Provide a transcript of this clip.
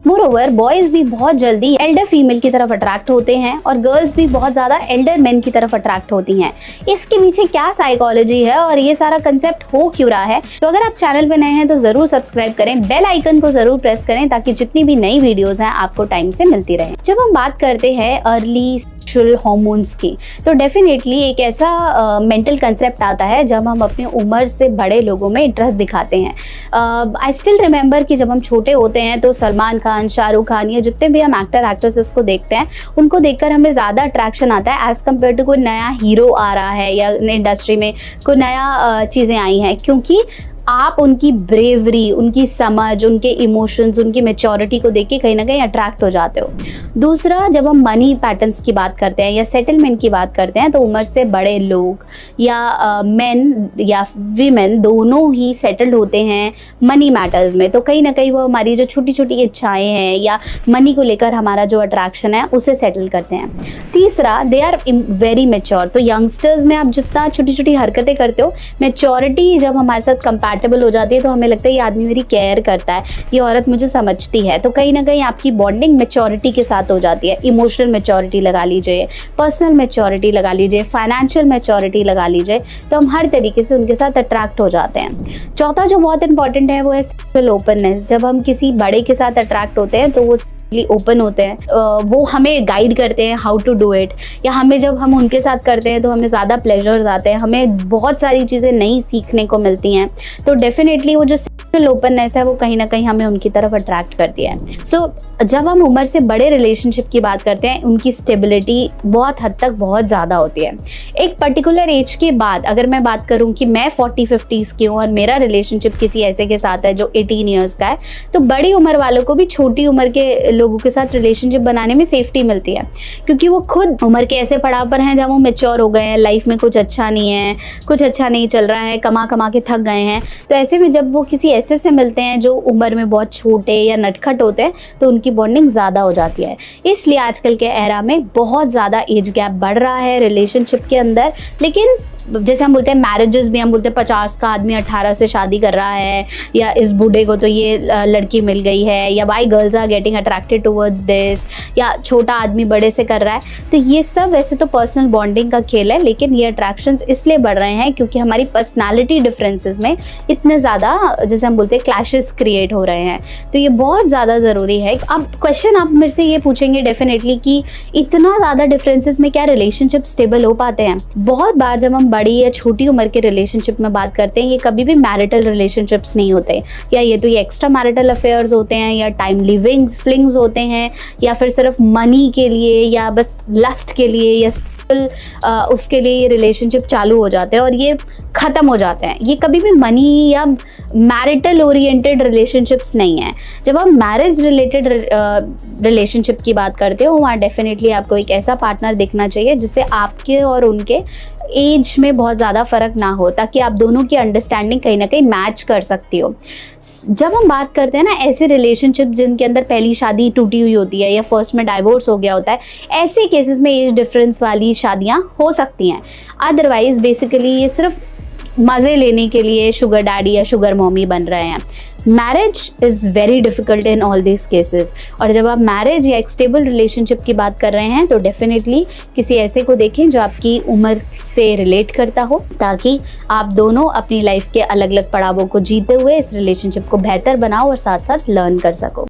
Moreover boys भी बहुत जल्दी एल्डर फीमेल की तरफ अट्रैक्ट होते हैं और गर्ल्स भी बहुत ज़्यादा एल्डर मेन की तरफ अट्रैक्ट होती हैं। इसके पीछे क्या साइकोलॉजी है और ये सारा कंसेप्ट हो क्यों रहा है, तो अगर आप चैनल पे नए हैं तो ज़रूर सब्सक्राइब करें, बेल आइकन को ज़रूर प्रेस करें ताकि जितनी भी नई वीडियोज़ हैं आपको टाइम से मिलती रहे। जब हम बात करते हैं अर्ली हॉर्मोन्स की, तो डेफिनेटली एक ऐसा मेंटल कंसेप्ट आता है जब हम अपनी उम्र से बड़े लोगों में इंटरेस्ट दिखाते हैं। आई स्टिल रिमेंबर कि जब हम छोटे होते हैं तो सलमान खान, शाहरुख खान, या जितने भी हम एक्टर एक्ट्रेसेस को देखते हैं उनको देखकर हमें ज़्यादा अट्रैक्शन आता है एज़ कम्पेयर टू कोई नया हीरो आ रहा है या इंडस्ट्री में कोई नया चीज़ें आई हैं, क्योंकि आप उनकी ब्रेवरी, उनकी समझ, उनके इमोशंस, उनकी मैच्योरिटी को देख के कहीं ना कहीं अट्रैक्ट हो जाते हो। दूसरा, जब हम मनी पैटर्न्स की बात करते हैं या सेटलमेंट की बात करते हैं तो उम्र से बड़े लोग या मेन या वीमेन दोनों ही सेटल्ड होते हैं मनी मैटर्स में, तो कहीं ना कहीं वो हमारी जो छोटी छोटी इच्छाएं हैं या मनी को लेकर हमारा जो अट्रैक्शन है उसे सेटल करते हैं। तीसरा, दे आर वेरी मेच्योर, तो यंगस्टर्स में आप जितना छोटी छोटी हरकतें करते हो, मैच्योरिटी जब हमारे साथ कंपैटिबल हो जाती है तो हमें लगता है ये आदमी मेरी केयर करता है, ये औरत मुझे समझती है, तो कहीं ना कहीं आपकी बॉन्डिंग मैच्योरिटी के साथ हो जाती है। इमोशनल मैच्योरिटी लगा लीजिए, पर्सनल मैच्योरिटी लगा लीजिए, फाइनेंशियल मैच्योरिटी लगा लीजिए, तो हम हर तरीके से उनके साथ अट्रैक्ट हो जाते हैं। चौथा जो बहुत इंपॉर्टेंट है वो है सेक्सुअल ओपननेस। जब हम किसी बड़े के साथ अट्रैक्ट होते हैं तो वो ओपन होते हैं, वो हमें गाइड करते हैं हाउ टू डू इट, या हमें जब हम उनके साथ करते हैं तो हमें ज़्यादा प्लेजर्स आते हैं, हमें बहुत सारी चीज़ें नई सीखने को मिलती हैं। तो डेफिनेटली वो जो सेक्सुअल ओपननेस है वो कहीं ना कहीं हमें उनकी तरफ अट्रैक्ट करती है। सो जब हम उम्र से बड़े रिलेशनशिप की बात करते हैं, उनकी स्टेबिलिटी बहुत हद तक बहुत ज़्यादा होती है। एक पर्टिकुलर एज के बाद अगर मैं बात करूँ कि मैं 40-50s की हूँ और मेरा रिलेशनशिप किसी ऐसे के साथ है जो 18 ईयर्स का है, तो बड़ी उम्र वालों को भी छोटी उम्र के लोगों के साथ रिलेशनशिप बनाने में सेफ्टी मिलती है, क्योंकि वो खुद उम्र के ऐसे पड़ाव पर हैं जब वो मैच्योर हो गए हैं, लाइफ में कुछ अच्छा नहीं है, कुछ अच्छा नहीं चल रहा है, कमा कमा के थक गए हैं। तो ऐसे में जब वो किसी ऐसे से मिलते हैं जो उम्र में बहुत छोटे या नटखट होते हैं तो उनकी बॉन्डिंग ज़्यादा हो जाती है। इसलिए आजकल के एरा में बहुत ज़्यादा एज गैप बढ़ रहा है रिलेशनशिप के अंदर। लेकिन जैसे हम बोलते हैं मैरिजेस भी, हम बोलते हैं 50 का आदमी 18 से शादी कर रहा है, या इस बूढ़े को तो ये लड़की मिल गई है, या why girls are getting attracted towards this, या छोटा आदमी बड़े से कर रहा है। तो ये सब वैसे तो पर्सनल बॉन्डिंग का खेल है, लेकिन ये अट्रैक्शंस इसलिए बढ़ रहे हैं क्योंकि हमारी पर्सनैलिटी डिफरेंसेस में इतने ज़्यादा, जैसे हम बोलते हैं, क्लैशेस क्रिएट हो रहे हैं। तो ये बहुत ज़्यादा ज़रूरी है। अब क्वेश्चन आप मेरे से ये पूछेंगे डेफिनेटली कि इतना ज़्यादा डिफरेंसेस में क्या रिलेशनशिप स्टेबल हो पाते हैं? बहुत बार जब हम बड़ी या छोटी उम्र के रिलेशनशिप में बात करते हैं, ये कभी भी मैरिटल रिलेशनशिप्स नहीं होते, या ये तो ये एक्स्ट्रा मैरिटल अफेयर्स होते हैं, या टाइम लिविंग फ्लिंग्स होते हैं, या फिर सिर्फ मनी के लिए या बस लस्ट के लिए या उसके लिए ये रिलेशनशिप चालू हो जाते हैं और ये ख़त्म हो जाते हैं। ये कभी भी मनी या मैरिटल ओरिएंटेड रिलेशनशिप्स नहीं है। जब हम मैरिज रिलेटेड रिलेशनशिप की बात करते हो, वहाँ डेफिनेटली आपको एक ऐसा पार्टनर देखना चाहिए जिससे आपके और उनके एज में बहुत ज़्यादा फ़र्क ना हो, ताकि आप दोनों की अंडरस्टैंडिंग कहीं ना कहीं मैच कर सकती हो। जब हम बात करते हैं ना ऐसे रिलेशनशिप जिनके अंदर पहली शादी टूटी हुई होती है या फर्स्ट में डाइवोर्स हो गया होता है, ऐसे केसेस में एज डिफरेंस वाली शादियाँ हो सकती हैं। अदरवाइज बेसिकली ये सिर्फ मज़े लेने के लिए शुगर डैडी या शुगर मॉमी बन रहे हैं। Marriage is very difficult in all this cases. और जब आप मैरिज या एक स्टेबल रिलेशनशिप की बात कर रहे हैं तो डेफिनेटली किसी ऐसे को देखें जो आपकी उम्र से रिलेट करता हो, ताकि आप दोनों अपनी लाइफ के अलग अलग पड़ावों को जीते हुए इस रिलेशनशिप को बेहतर बनाओ और साथ साथ लर्न कर सको।